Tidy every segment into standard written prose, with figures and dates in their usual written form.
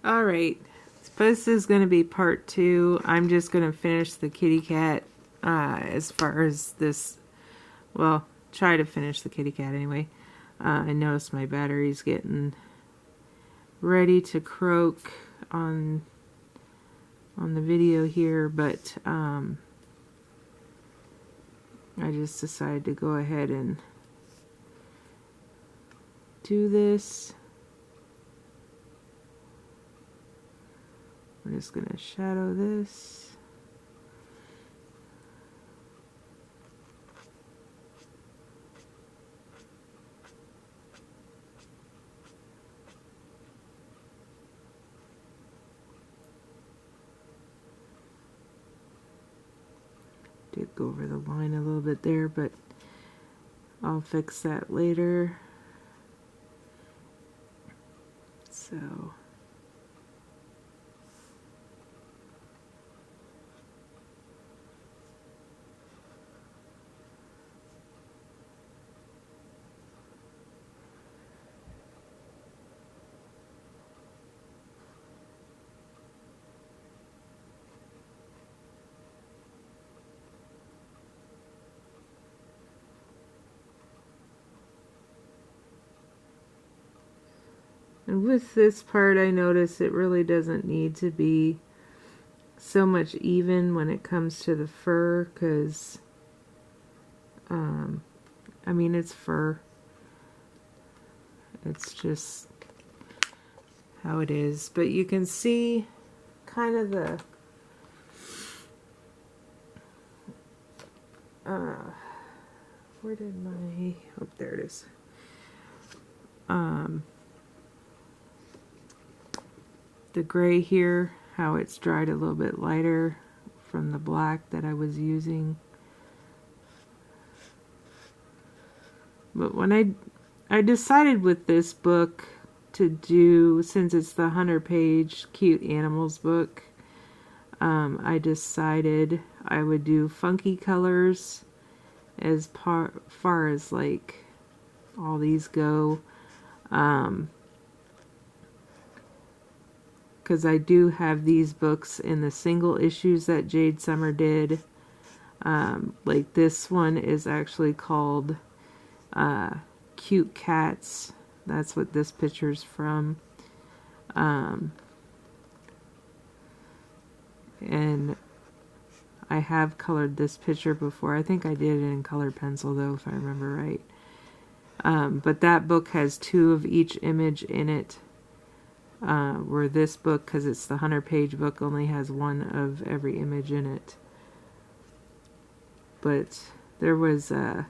Alright, suppose this is going to be part 2. I'm just going to finish the kitty cat as far as this, well, try to finish the kitty cat anyway. I noticed my battery's getting ready to croak on the video here, but I just decided to go ahead and do this. I'm just going to shadow this. Did go over the line a little bit there, but I'll fix that later. So and with this part, I notice it really doesn't need to be so much even when it comes to the fur, because, I mean, it's fur. It's just how it is. But you can see kind of the, where did my, oh, there it is. The gray here, how it's dried a little bit lighter from the black that I was using. But when I decided with this book to do, since it's the 100-page cute animals book, I decided I would do funky colors as far as like all these go. Because I do have these books in the single issues that Jade Summer did. Like this one is actually called Cute Cats. That's what this picture's from. And I have colored this picture before. I think I did it in colored pencil though, if I remember right. But that book has 2 of each image in it. Where this book, because it's the 100-page book, only has 1 of every image in it. But there was, I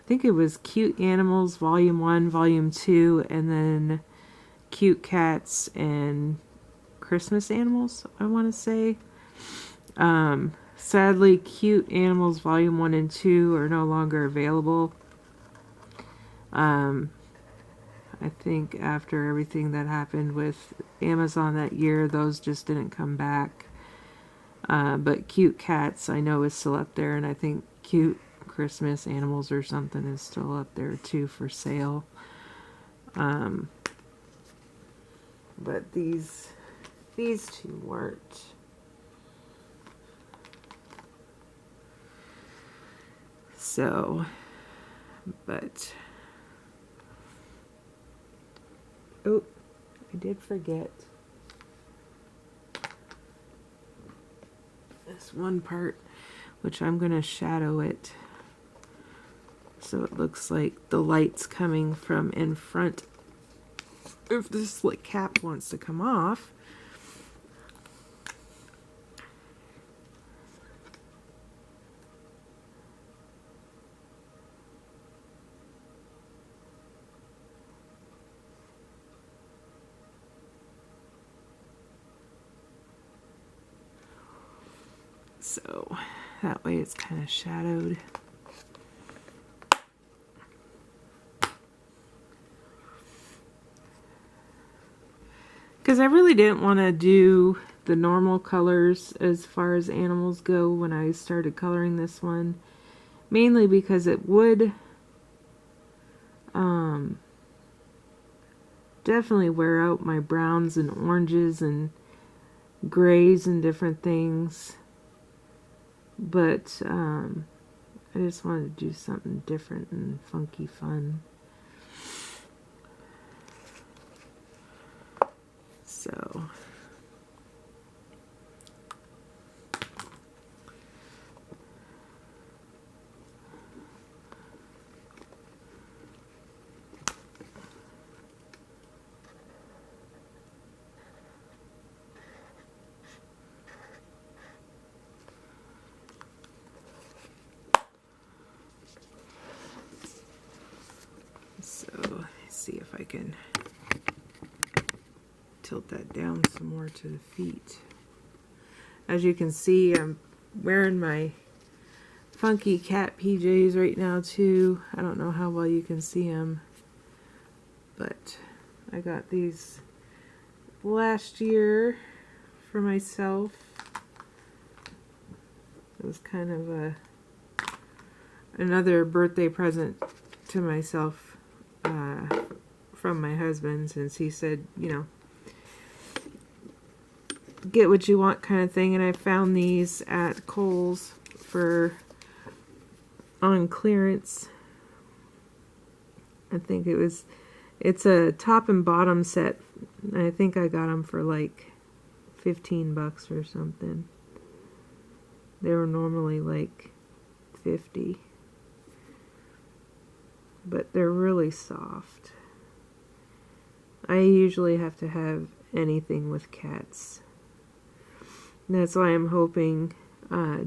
think it was Cute Animals Volume 1, Volume 2, and then Cute Cats and Christmas Animals, I want to say. Sadly, Cute Animals Volume 1 and 2 are no longer available. I think after everything that happened with Amazon that year, those just didn't come back. But Cute Cats, I know, is still up there, and I think Cute Christmas Animals or something is still up there too for sale. But these 2 weren't. So, but... Oh, I did forget this one part, which I'm going to shadow it so it looks like the light's coming from in front. If this like cap wants to come off. So that way it's kind of shadowed. Because I really didn't want to do the normal colors as far as animals go when I started coloring this one. Mainly because it would definitely wear out my browns and oranges and grays and different things. But I just wanted to do something different and funky fun. So let's see if I can tilt that down some more to the feet. As you can see, I'm wearing my funky cat PJs right now too. I don't know how well you can see them, but I got these last year for myself. It was kind of another birthday present to myself from my husband, since he said, you know, get what you want kind of thing. And I found these at Kohl's for on clearance. I think it's a top and bottom set. I think I got them for like 15 bucks or something. They were normally like 50. But they're really soft. I usually have to have anything with cats. And that's why I'm hoping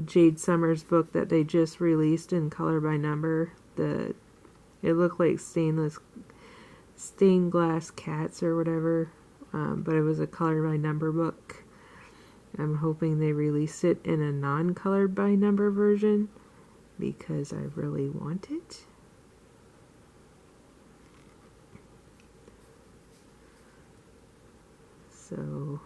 Jade Summers' book that they just released in color by number, it looked like stained glass cats or whatever, but it was a color by number book. I'm hoping they release it in a non-colored by number version because I really want it. So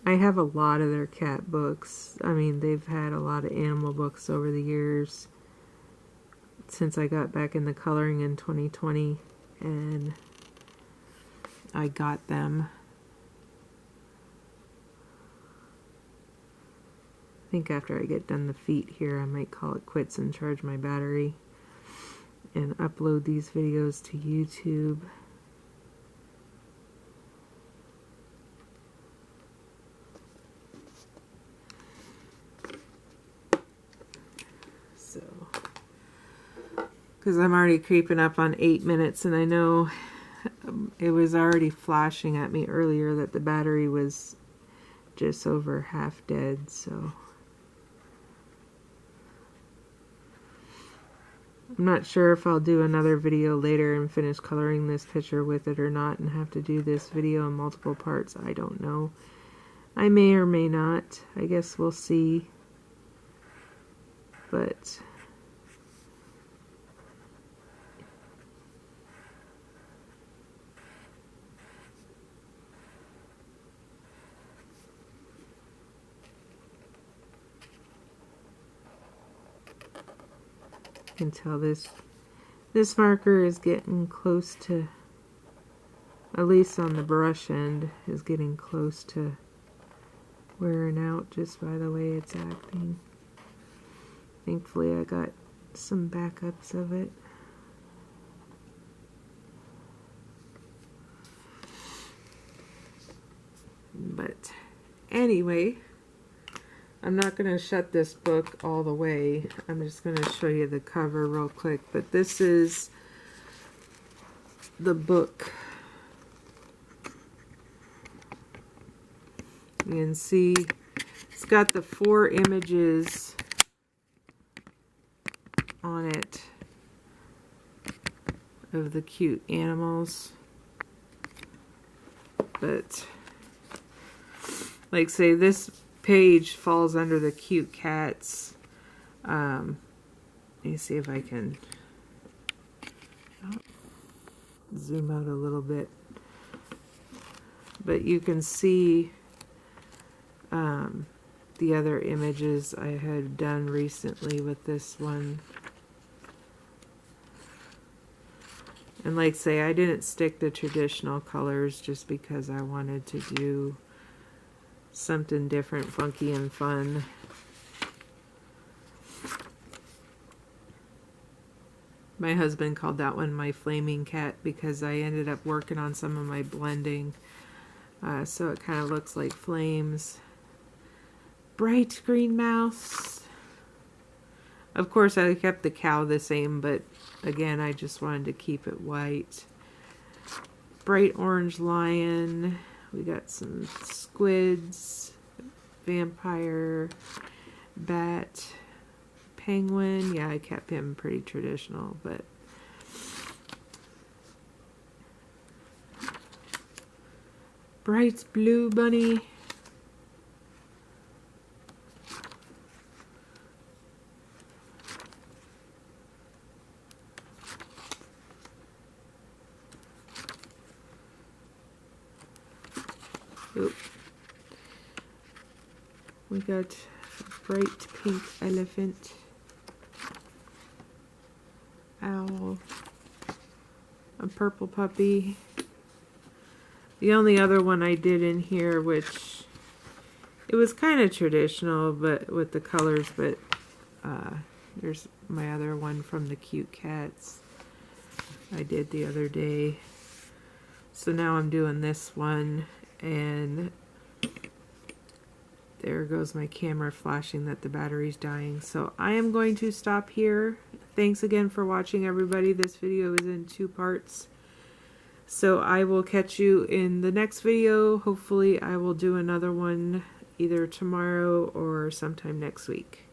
I have a lot of their cat books. I mean, they've had a lot of animal books over the years since I got back into coloring in 2020, and I got them. I think after I get done the feet here, I might call it quits and charge my battery and upload these videos to YouTube. So, because I'm already creeping up on 8 minutes, and I know it was already flashing at me earlier that the battery was just over half dead, so I'm not sure if I'll do another video later and finish coloring this picture with it or not and have to do this video in multiple parts. I don't know. I may or may not. I guess we'll see. But you can tell this marker is getting close to, at least on the brush end, is getting close to wearing out just by the way it's acting. Thankfully I got some backups of it. But anyway, I'm not going to shut this book all the way. I'm just going to show you the cover real quick. But this is the book. You can see it's got the 4 images on it of the cute animals. But like say this page falls under the cute cats. Let me see if I can zoom out a little bit. But you can see the other images I had done recently with this one. And like say, I didn't stick the traditional colors just because I wanted to do something different, funky and fun. My husband called that one my flaming cat because I ended up working on some of my blending. So it kind of looks like flames. Bright green mouse. Of course I kept the cow the same, but again I just wanted to keep it white. Bright orange lion. We got some squids, vampire, bat, penguin. Yeah, I kept him pretty traditional, but bright blue bunny. Oop. We got a bright pink elephant, owl, a purple puppy. The only other one I did in here, which it was kind of traditional, but with the colors, but there's my other one from the cute cats I did the other day. So now I'm doing this one, and there goes my camera flashing that the battery's dying. So I am going to stop here. Thanks again for watching, everybody. This video is in 2 parts. So I will catch you in the next video. Hopefully I will do another one either tomorrow or sometime next week.